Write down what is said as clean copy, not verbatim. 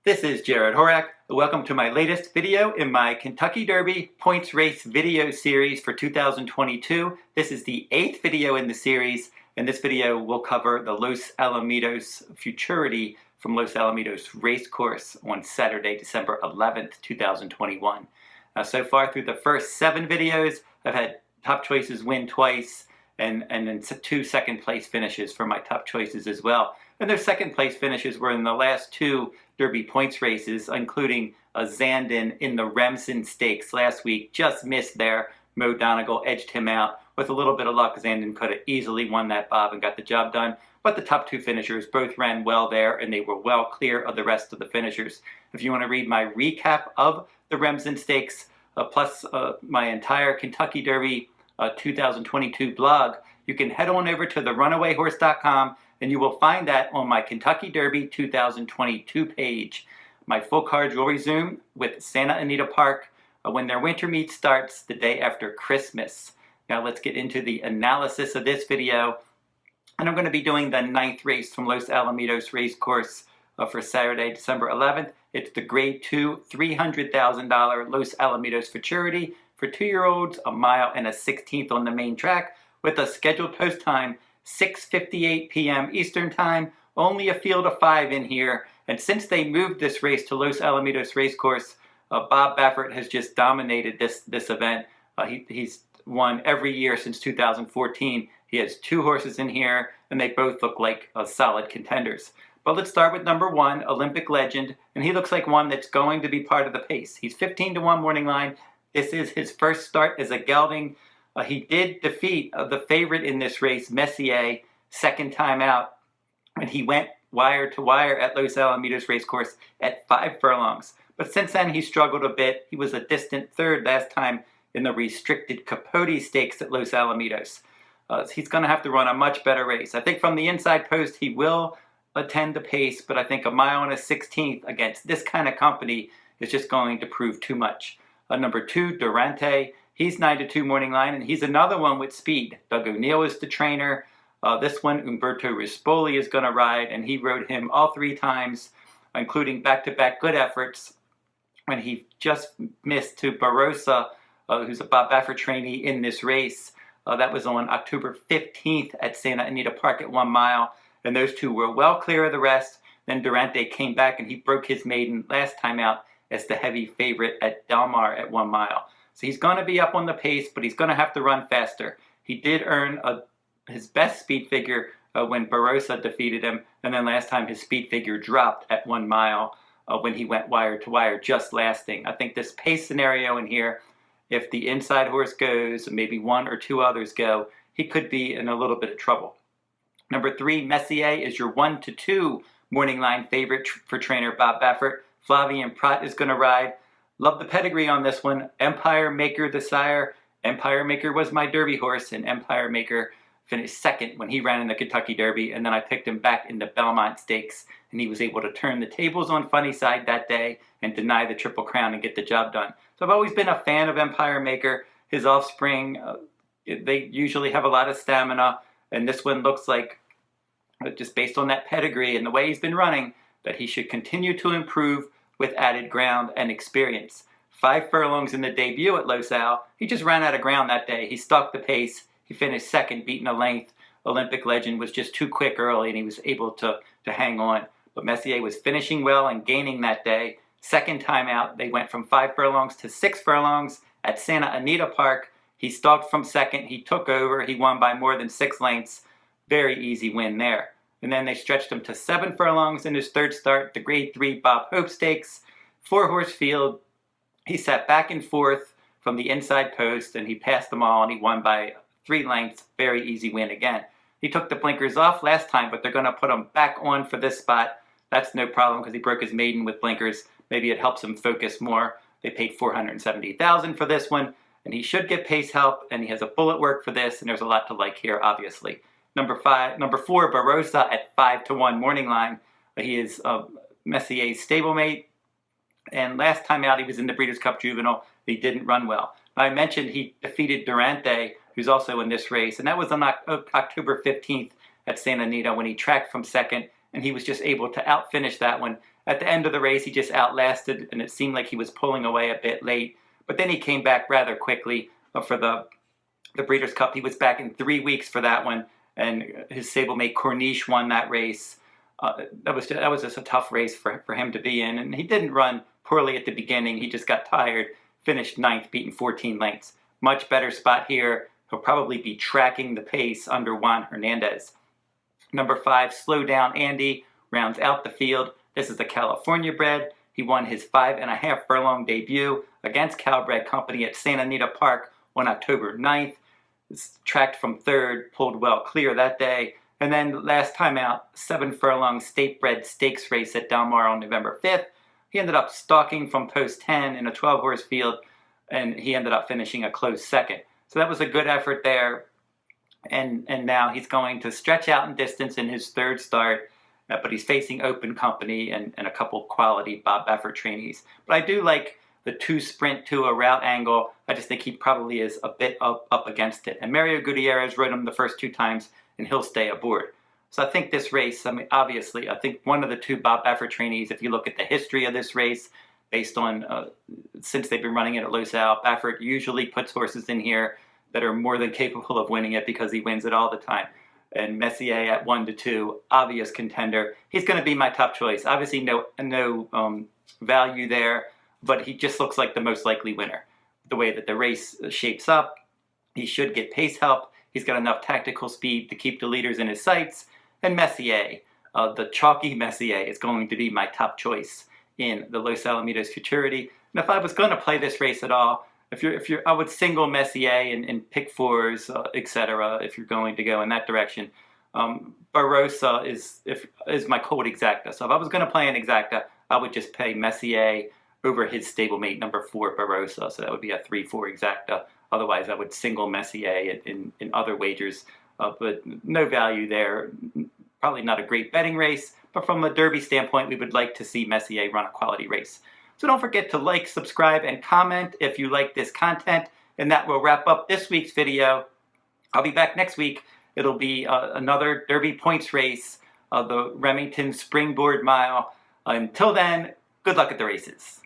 This is Jarrod Horak. Welcome to my latest video in my Kentucky Derby points race video series for 2022. This is the 8th video in the series, and this video will cover the Los Alamitos Futurity from Los Alamitos Race Course on Saturday, December 11th, 2021. So far through the first 7 videos, I've had top choices win twice, and then 2 second place finishes for my top choices as well. And their second place finishes were in the last 2 Derby points races, including Zandon in the Remsen Stakes last week. Just missed there. Mo Donegal edged him out. With a little bit of luck, Zandon could have easily won that bob and got the job done. But the top 2 finishers both ran well there, and they were well clear of the rest of the finishers. If you want to read my recap of the Remsen Stakes, plus my entire Kentucky Derby 2022 blog, you can head on over to therunawayhorse.com, and you will find that on my Kentucky Derby 2022 page. My full cards will resume with Santa Anita Park when their winter meet starts the day after Christmas. Now let's get into the analysis of this video. And I'm going to be doing the 9th race from Los Alamitos Race Course for Saturday, December 11th. It's the Grade 2 $300,000 Los Alamitos Futurity for 2-year-olds, a mile and a 16th on the main track, with a scheduled post time 6:58 p.m. Eastern Time. Only a field of 5 in here, and since they moved this race to Los Alamitos Race Course, Bob Baffert has just dominated this event. He's won every year since 2014. He has 2 horses in here, and they both look like solid contenders. But let's start with number 1, Olympic Legend, and he looks like one that's going to be part of the pace. He's 15-1 morning line. This is his first start as a gelding. He did defeat the favorite in this race, Messier, second time out, when he went wire to wire at Los Alamitos Race Course at 5 furlongs. But since then, he struggled a bit. He was a distant third last time in the restricted Capote Stakes at Los Alamitos. He's going to have to run a much better race. I think from the inside post, he will attend the pace, but I think a mile and a 16th against this kind of company is just going to prove too much. Number 2, Durante. He's 9-2 morning line, and he's another one with speed. Doug O'Neill is the trainer. This one, Umberto Rispoli is going to ride, and he rode him all 3 times, including back-to-back good efforts when he just missed to Barossa, who's a Bob Baffert trainee in this race. That was on October 15th at Santa Anita Park at 1 mile, and those 2 were well clear of the rest. Then Durante came back, and he broke his maiden last time out as the heavy favorite at Del Mar at 1 mile. So he's going to be up on the pace, but he's going to have to run faster. He did earn his best speed figure when Barossa defeated him, and then last time his speed figure dropped at 1 mile when he went wire to wire, just lasting. I think this pace scenario in here, if the inside horse goes, and maybe 1 or 2 others go, he could be in a little bit of trouble. Number 3, Messier is your 1-2 morning line favorite for trainer Bob Baffert. Flavien Prat is going to ride. Love the pedigree on this one. Empire Maker the sire. Empire Maker was my Derby horse, and Empire Maker finished 2nd when he ran in the Kentucky Derby, and then I picked him back in the Belmont Stakes, and he was able to turn the tables on Funnyside that day and deny the Triple Crown and get the job done. So I've always been a fan of Empire Maker. His offspring, they usually have a lot of stamina, and this one looks like, just based on that pedigree and the way he's been running, that he should continue to improve with added ground and experience. 5 furlongs in the debut at Los Al. He just ran out of ground that day. He stalked the pace. He finished 2nd, beating a length. Olympic Legend was just too quick early, and he was able to hang on. But Messier was finishing well and gaining that day. Second time out, they went from 5 furlongs to 6 furlongs at Santa Anita Park. He stalked from 2nd. He took over. He won by more than 6 lengths. Very easy win there. And then they stretched him to 7 furlongs in his 3rd start, the Grade 3 Bob Hope Stakes, 4-horse field. He sat back and forth from the inside post, and he passed them all, and he won by 3 lengths. Very easy win again. He took the blinkers off last time, but they're going to put him back on for this spot. That's no problem because he broke his maiden with blinkers. Maybe it helps him focus more. They paid $470,000 for this one, and he should get pace help, and he has a bullet work for this, and there's a lot to like here, obviously. Number 4, Barossa at 5-1 morning line. He is Messier's stablemate, and last time out he was in the Breeders' Cup Juvenile. He didn't run well. I mentioned he defeated Durante, who's also in this race, and that was on October 15th at Santa Anita when he tracked from 2nd, and he was just able to outfinish that one At the end of the race, he just outlasted, and it seemed like he was pulling away a bit late. But then he came back rather quickly for the Breeders' Cup. He was back in 3 weeks for that one, and his stablemate Corniche won that race. That was just a tough race for him to be in, and he didn't run poorly at the beginning. He just got tired, finished 9th, beaten 14 lengths. Much better spot here. He'll probably be tracking the pace under Juan Hernandez. Number 5, Slow Down Andy, rounds out the field. This is a California bred. He won his 5.5 furlong debut against Calbred Company at Santa Anita Park on October 9th. It's tracked from 3rd, pulled well clear that day. And then last time out, 7 furlong state bred stakes race at Del Mar on November 5th. He ended up stalking from post 10 in a 12-horse field, and he ended up finishing a close 2nd. So that was a good effort there. And now he's going to stretch out in distance in his 3rd start, but he's facing Open Company and a couple quality Bob Baffert trainees. But I do like the 2 sprint to a route angle. I just think he probably is a bit up against it. And Mario Gutierrez rode him the first 2 times, and he'll stay aboard. So I think this race, I mean, obviously, I think one of the 2 Bob Baffert trainees, if you look at the history of this race, based on, since they've been running it at Los Al, Baffert usually puts horses in here that are more than capable of winning it because he wins it all the time. And Messier at 1-2, obvious contender. He's going to be my top choice. Obviously, no value there, but he just looks like the most likely winner. The way that the race shapes up, he should get pace help. He's got enough tactical speed to keep the leaders in his sights. And Messier, the chalky Messier, is going to be my top choice in the Los Alamitos Futurity. And if I was going to play this race at all, I would single Messier and pick 4s, etc. If you're going to go in that direction. Barossa is my cold exacta. So if I was going to play an exacta, I would just pay Messier over his stablemate number 4 Barossa. So that would be a 3-4 exacta. Otherwise, I would single Messier in other wagers. But no value there. Probably not a great betting race. But from a Derby standpoint, we would like to see Messier run a quality race. So don't forget to like, subscribe, and comment if you like this content. And that will wrap up this week's video. I'll be back next week. It'll be another Derby points race, the Remington Springboard Mile. Until then, good luck at the races.